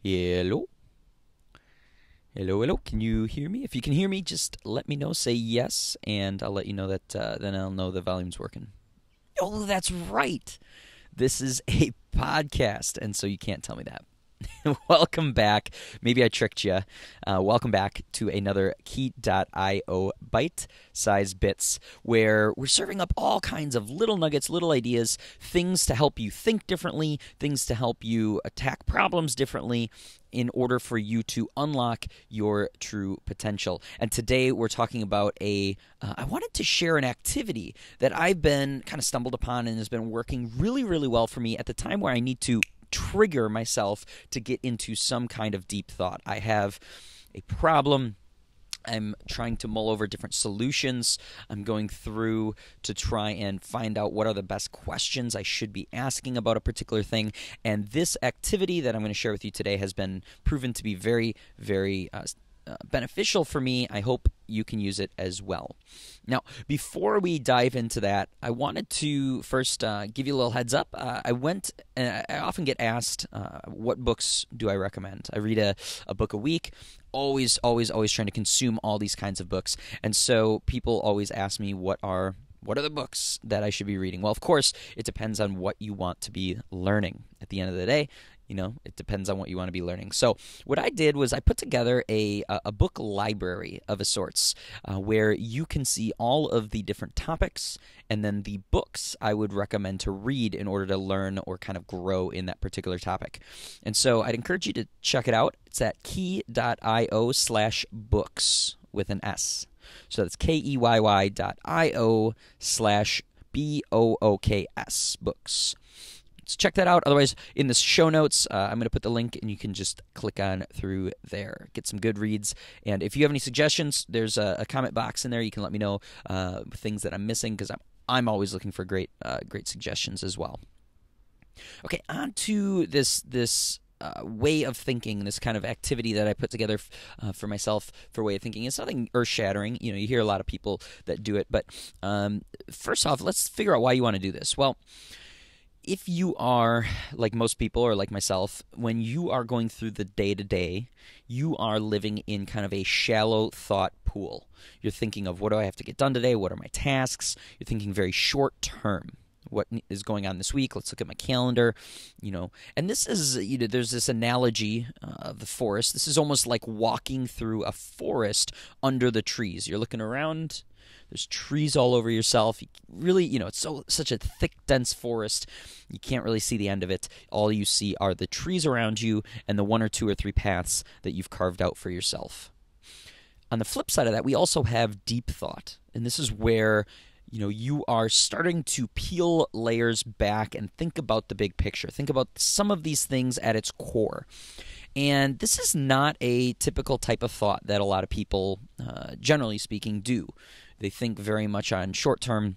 Hello? Hello, hello. Can you hear me? If you can hear me, just let me know. Say yes, and I'll let you know that then I'll know the volume's working. Oh, that's right. This is a podcast, and so you can't tell me that. Welcome back. Maybe I tricked you. Welcome back to another Key.io bite-sized bits where we're serving up all kinds of little nuggets, little ideas, things to help you think differently, things to help you attack problems differently in order for you to unlock your true potential. And today we're talking about I wanted to share an activity that I've been kind of stumbled upon and has been working really, really well for me at the time where I need to trigger myself to get into some kind of deep thought. I have a problem. I'm trying to mull over different solutions. I'm going through to try and find out what are the best questions I should be asking about a particular thing. And this activity that I'm going to share with you today has been proven to be very, very beneficial for me. I hope you can use it as well. Now, before we dive into that, I wanted to first give you a little heads up. I often get asked, what books do I recommend? I read a book a week, always trying to consume all these kinds of books. And so people always ask me, what are the books that I should be reading? Well, of course, it depends on what you want to be learning. At the end of the day, it depends on what you want to be learning. So what I did was I put together a book library of a sorts where you can see all of the different topics and then the books I would recommend to read in order to learn or kind of grow in that particular topic. And so I'd encourage you to check it out. It's at key.io/books with an S. So that's keyyo.io/BOOKS, books. So check that out. Otherwise, in the show notes, I'm going to put the link, and you can just click on through there. Get some good reads. And if you have any suggestions, there's a comment box in there. You can let me know things that I'm missing, because I'm always looking for great suggestions as well. Okay, on to this way of thinking, this kind of activity that I put together for myself for way of thinking. It's nothing earth-shattering. You hear a lot of people that do it. But first off, let's figure out why you want to do this. Well, if you are like most people or like myself, when you are going through the day-to-day, you are living in kind of a shallow thought pool. You're thinking of, what do I have to get done today? What are my tasks? You're thinking very short-term. What is going on this week? Let's look at my calendar, And this is, there's this analogy of the forest. This is almost like walking through a forest under the trees. You're looking around. There's trees all over yourself. You really, it's such a thick, dense forest. You can't really see the end of it. All you see are the trees around you and the one or two or three paths that you've carved out for yourself. On the flip side of that, we also have deep thought. And this is where you are starting to peel layers back and think about the big picture. Think about some of these things at its core. And this is not a typical type of thought that a lot of people, generally speaking, do. They think very much on short term,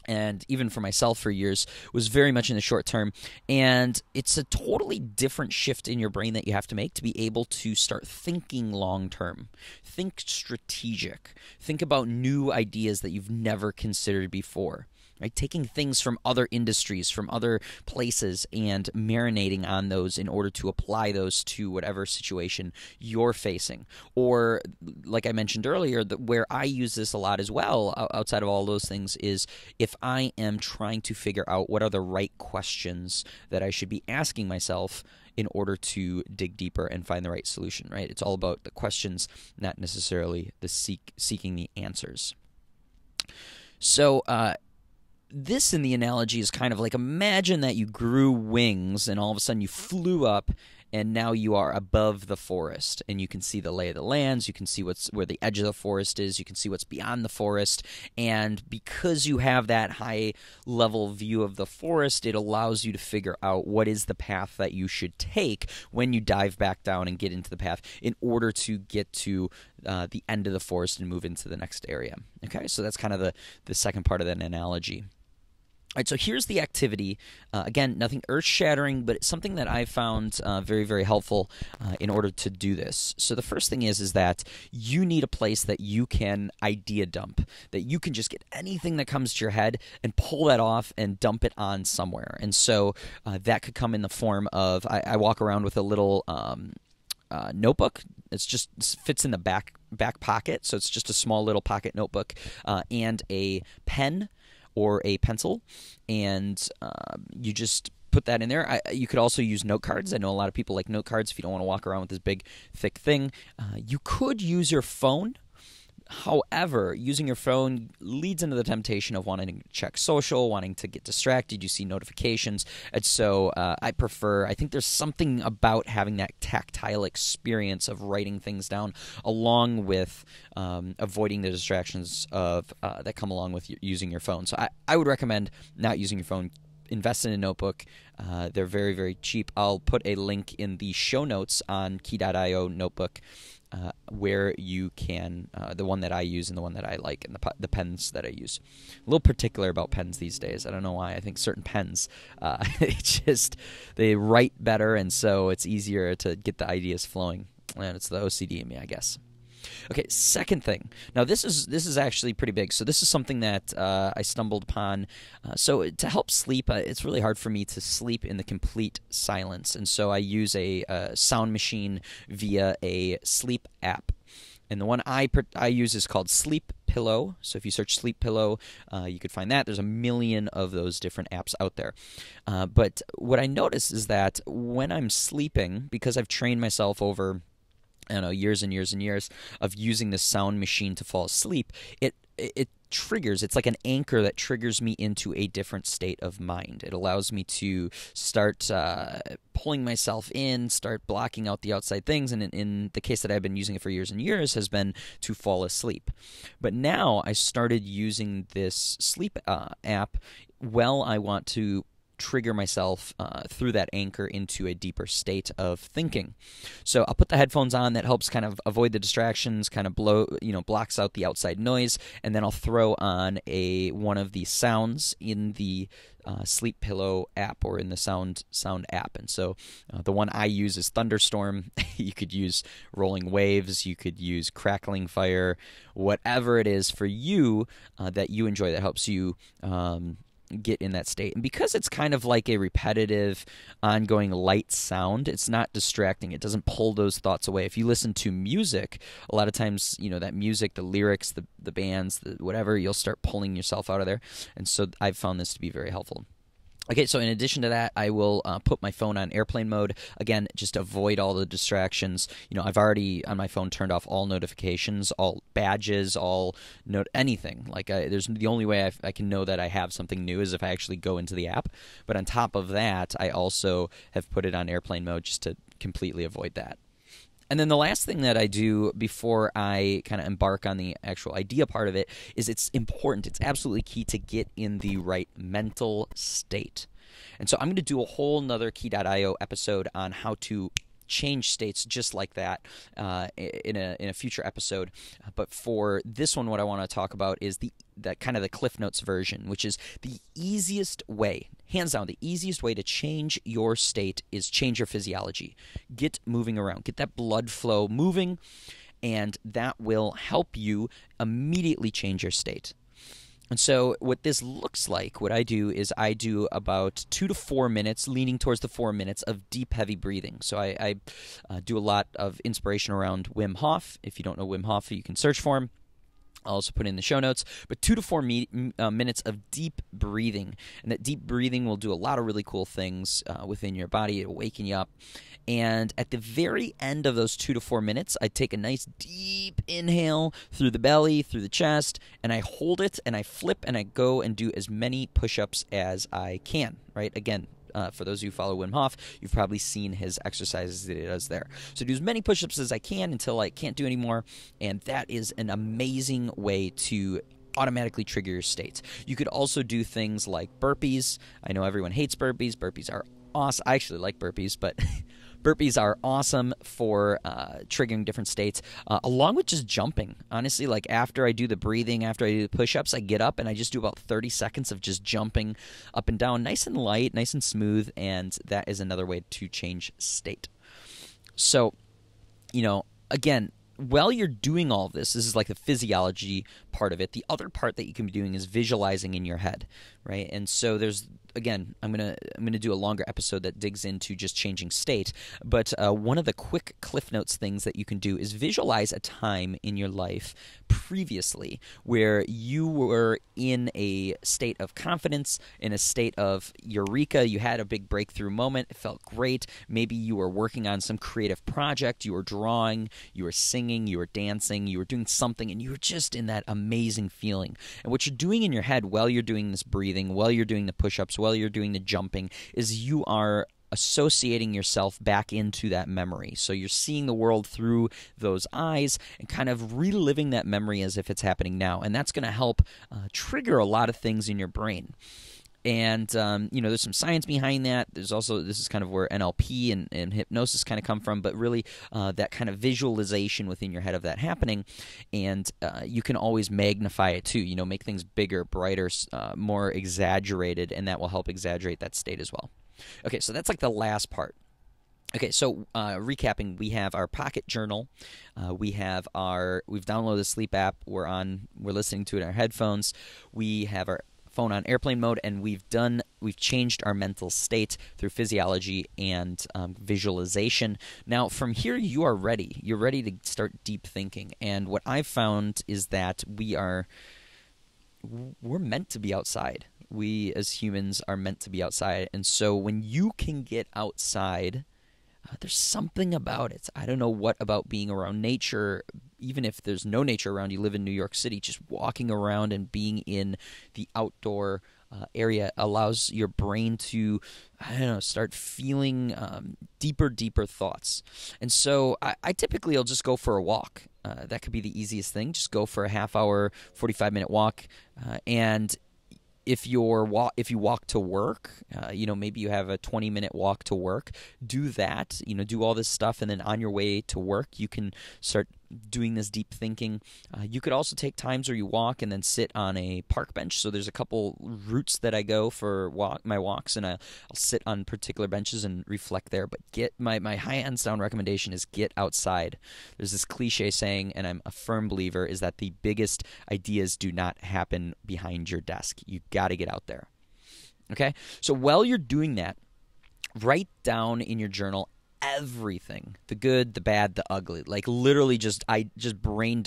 and even for myself for years, was very much in the short term. And it's a totally different shift in your brain that you have to make to be able to start thinking long term. Think strategic. Think about new ideas that you've never considered before. Right? Taking things from other industries, from other places, and marinating on those in order to apply those to whatever situation you're facing. Or, like I mentioned earlier, where I use this a lot as well, outside of all those things, is if I am trying to figure out what are the right questions that I should be asking myself in order to dig deeper and find the right solution, right? It's all about the questions, not necessarily the seeking the answers. So, this in the analogy is kind of like, imagine that you grew wings and all of a sudden you flew up and now you are above the forest and you can see the lay of the lands, you can see where the edge of the forest is, you can see what's beyond the forest, and because you have that high level view of the forest, it allows you to figure out what is the path that you should take when you dive back down and get into the path in order to get to the end of the forest and move into the next area. Okay, so that's kind of the second part of that analogy. All right, so here's the activity. Again, nothing earth-shattering, but it's something that I found very, very helpful in order to do this. So the first thing is that you need a place that you can idea dump, that you can just get anything that comes to your head and pull that off and dump it on somewhere. And so that could come in the form of I walk around with a little notebook. It's just fits in the back pocket, so it's just a small little pocket notebook and a pen or a pencil, and you just put that in there. You could also use note cards. I know a lot of people like note cards if you don't want to walk around with this big, thick thing. You could use your phone. However, using your phone leads into the temptation of wanting to check social, wanting to get distracted. You see notifications. And so I think there's something about having that tactile experience of writing things down along with avoiding the distractions that come along with using your phone. So I would recommend not using your phone. Invest in a notebook. They're very, very cheap. I'll put a link in the show notes on key.io notebook where you can, the one that I use and the one that I like, and the pens that I use. A little particular about pens these days. I don't know why. I think certain pens, they write better, and so it's easier to get the ideas flowing. And it's the OCD in me, I guess. Okay, second thing. Now this is actually pretty big. So this is something that I stumbled upon. So to help sleep, it's really hard for me to sleep in the complete silence, and so I use a sound machine via a sleep app. And the one I use is called Sleep Pillow. So if you search Sleep Pillow, you could find that. There's a million of those different apps out there. But what I notice is that when I'm sleeping, because I've trained myself over years and years and years of using this sound machine to fall asleep, it triggers. It's like an anchor that triggers me into a different state of mind. It allows me to start pulling myself in, start blocking out the outside things, and in the case that I've been using it for years and years has been to fall asleep. But now I started using this sleep app. I want to trigger myself through that anchor into a deeper state of thinking. So I'll put the headphones on. That helps kind of avoid the distractions, kind of blocks out the outside noise, and then I'll throw on one of the sounds in the Sleep Pillow app or in the sound app. And so the one I use is Thunderstorm. You could use Rolling Waves. You could use Crackling Fire. Whatever it is for you that you enjoy that helps you get in that state. And because it's kind of like a repetitive, ongoing light sound, it's not distracting. It doesn't pull those thoughts away. If you listen to music, a lot of times, that music, the lyrics, the bands, whatever, you'll start pulling yourself out of there. And so I've found this to be very helpful. Okay, so in addition to that, I will put my phone on airplane mode. Again, just avoid all the distractions. I've already on my phone turned off all notifications, all badges, anything. Like there's the only way I can know that I have something new is if I actually go into the app. But on top of that, I also have put it on airplane mode just to completely avoid that. And then the last thing that I do before I kind of embark on the actual idea part of it is it's important. It's absolutely key to get in the right mental state. And so I'm going to do a whole nother Key.io episode on how to change states just like that in a future episode. But for this one, what I want to talk about is that kind of the Cliff Notes version, which is the easiest way, hands down, the easiest way to change your state is change your physiology. Get moving around. Get that blood flow moving, and that will help you immediately change your state. And so what this looks like, what I do is I do about 2 to 4 minutes, leaning towards the 4 minutes of deep, heavy breathing. So I do a lot of inspiration around Wim Hof. If you don't know Wim Hof, you can search for him. I'll also put in the show notes. But 2 to 4 minutes of deep breathing. And that deep breathing will do a lot of really cool things within your body. It'll waken you up. And at the very end of those 2 to 4 minutes, I take a nice deep inhale through the belly, through the chest, and I hold it, and I flip, and I go and do as many push-ups as I can, right? Again, for those of you who follow Wim Hof, you've probably seen his exercises that he does there. So do as many push-ups as I can until I can't do anymore, and that is an amazing way to automatically trigger your states. You could also do things like burpees. I know everyone hates burpees. Burpees are awesome. I actually like burpees, but Burpees are awesome for triggering different states, along with just jumping. Honestly, like after I do the breathing, after I do the push-ups, I get up and I just do about 30 seconds of just jumping up and down, nice and light, nice and smooth, and that is another way to change state. So, again, while you're doing all this is like the physiology part of it. The other part that you can be doing is visualizing in your head, right? And so there's, again, I'm gonna do a longer episode that digs into just changing state. But one of the quick Cliff Notes things that you can do is visualize a time in your life previously where you were in a state of confidence, in a state of eureka. You had a big breakthrough moment. It felt great. Maybe you were working on some creative project. You were drawing. You were singing. You were dancing. You were doing something, and you were just in that amazing feeling. And what you're doing in your head while you're doing this breathing, while you're doing the push-ups, while you're doing the jumping, is you are associating yourself back into that memory. So you're seeing the world through those eyes and kind of reliving that memory as if it's happening now. And that's going to help trigger a lot of things in your brain. And, there's some science behind that. There's also, this is kind of where NLP and hypnosis kind of come from, but really that kind of visualization within your head of that happening. And you can always magnify it too, make things bigger, brighter, more exaggerated, and that will help exaggerate that state as well. Okay, so that's like the last part. Okay, so recapping, we have our pocket journal. We've downloaded the sleep app. We're listening to it in our headphones. We have our phone on airplane mode, and we've changed our mental state through physiology and visualization. Now, from here, you're ready to start deep thinking. And what I've found is that we're meant to be outside. We as humans are meant to be outside. And so when you can get outside, there's something about it. I don't know what about being around nature, even if there's no nature around, you live in New York City, just walking around and being in the outdoor area allows your brain to, start feeling deeper thoughts. And so I typically will just go for a walk. That could be the easiest thing. Just go for a half hour, 45-minute walk. And if you walk to work, maybe you have a 20-minute walk to work, do that, do all this stuff, and then on your way to work, you can start doing this deep thinking. You could also take times where you walk and then sit on a park bench. So there's a couple routes that I go for my walks, and I'll sit on particular benches and reflect there. But my hands down recommendation is get outside. There's this cliche saying, and I'm a firm believer, is that the biggest ideas do not happen behind your desk. You got to get out there. Okay? So while you're doing that, write down in your journal everything, the good, the bad, the ugly, like literally just brain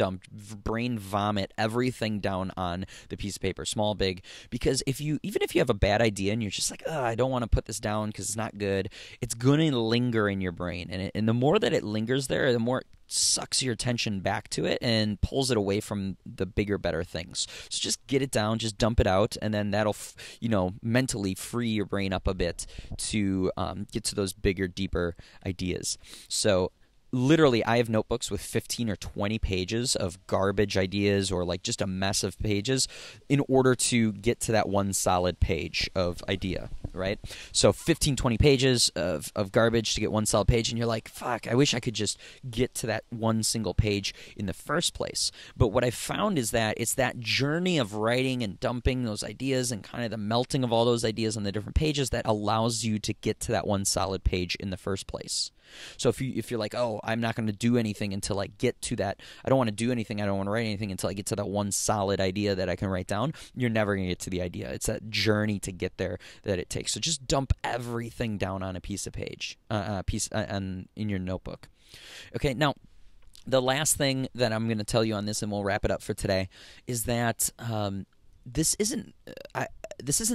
vomit everything down on the piece of paper, small, big, because even if you have a bad idea and you're just like, I don't want to put this down because it's not good, it's going to linger in your brain. And the more that it lingers there, the more it sucks your attention back to it and pulls it away from the bigger, better things. So just get it down, just dump it out, and then that'll, mentally free your brain up a bit to get to those bigger, deeper ideas. So literally, I have notebooks with 15 or 20 pages of garbage ideas or like just a mess of pages in order to get to that one solid page of idea, right? So 15, 20 pages of garbage to get one solid page, and you're like, fuck, I wish I could just get to that one single page in the first place. But what I found is that it's that journey of writing and dumping those ideas and kind of the melting of all those ideas on the different pages that allows you to get to that one solid page in the first place. So if you're like, I'm not going to do anything until I get to that, I don't want to do anything, I don't want to write anything until I get to that one solid idea that I can write down, you're never going to get to the idea. It's that journey to get there that it takes. So just dump everything down on a piece of page, in your notebook. Okay, now the last thing that I'm going to tell you on this, and we'll wrap it up for today, is that this isn't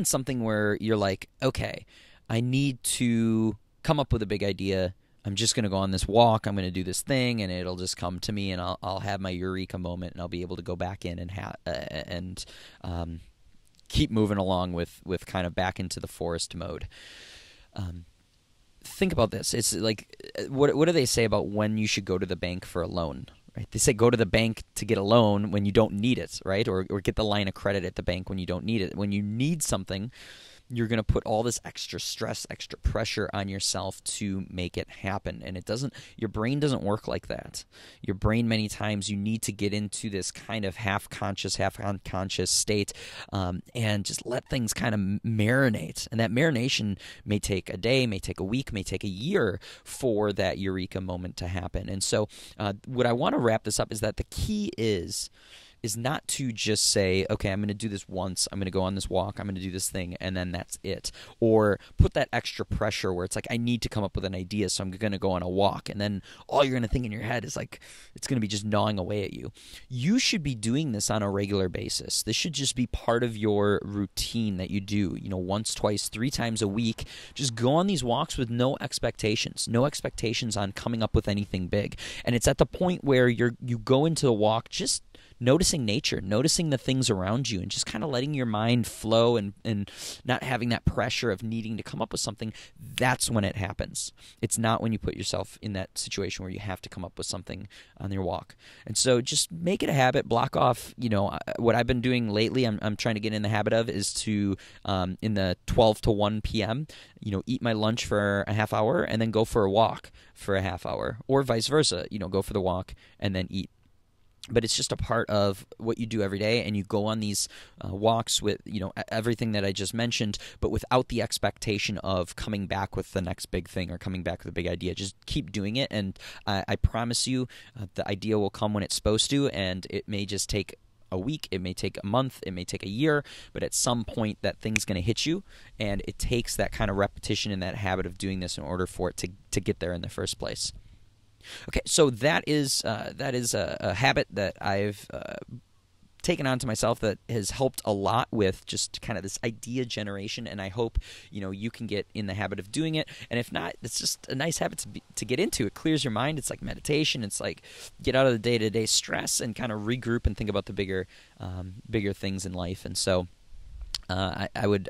something where you're like, okay, I need to come up with a big idea. I'm just going to go on this walk, I'm going to do this thing, and it'll just come to me, and I'll have my eureka moment, and I'll be able to go back in and keep moving along with kind of back into the forest mode. Think about this. It's like, what do they say about when you should go to the bank for a loan? Right? They say go to the bank to get a loan when you don't need it, right? Or get the line of credit at the bank when you don't need it. When you need something, you're going to put all this extra stress, extra pressure on yourself to make it happen. And your brain doesn't work like that. Your brain, many times, you need to get into this kind of half-conscious, half-unconscious state and just let things kind of marinate. And that marination may take a day, may take a week, may take a year for that eureka moment to happen. And so what I want to wrap this up is that the key is not to just say, okay, I'm going to do this once, I'm going to go on this walk, I'm going to do this thing, and then that's it. Or put that extra pressure where it's like, I need to come up with an idea, so I'm going to go on a walk. And then all you're going to think in your head is like, it's going to be just gnawing away at you. You should be doing this on a regular basis. This should just be part of your routine that you do, once, twice, 3 times a week. Just go on these walks with no expectations on coming up with anything big. And it's at the point where you go into a walk just noticing nature, noticing the things around you, and just kind of letting your mind flow and not having that pressure of needing to come up with something. That's when it happens. It's not when you put yourself in that situation where you have to come up with something on your walk. And so just make it a habit, block off, what I've been doing lately, I'm trying to get in the habit of is to, in the 12 to 1 p.m., eat my lunch for a half hour and then go for a walk for a half hour, or vice versa, go for the walk and then eat. But it's just a part of what you do every day, and you go on these walks with everything that I just mentioned, but without the expectation of coming back with the next big thing or coming back with a big idea. Just keep doing it, and I promise you the idea will come when it's supposed to, and it may just take a week, it may take a month, it may take a year, but at some point that thing's going to hit you, and it takes that kind of repetition and that habit of doing this in order for it to get there in the first place. Okay, so that is a habit that I've taken on to myself that has helped a lot with just kind of this idea generation, and I hope you can get in the habit of doing it. And if not, it's just a nice habit to get into. It clears your mind. It's like meditation. It's like get out of the day-to-day stress and kind of regroup and think about the bigger things in life. And so I would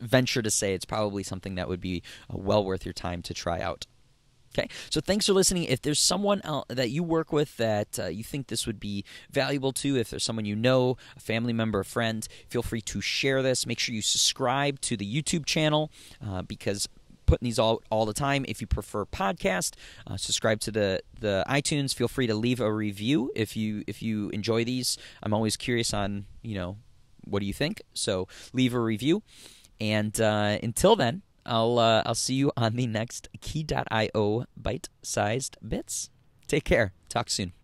venture to say it's probably something that would be well worth your time to try out. Okay, so thanks for listening. If there's someone that you work with that you think this would be valuable to, if there's someone a family member, a friend, feel free to share this. Make sure you subscribe to the YouTube channel because putting these all the time. If you prefer podcast, subscribe to the iTunes. Feel free to leave a review if you enjoy these. I'm always curious on what do you think. So leave a review, and until then. I'll see you on the next Key.io bite-sized bits. Take care. Talk soon.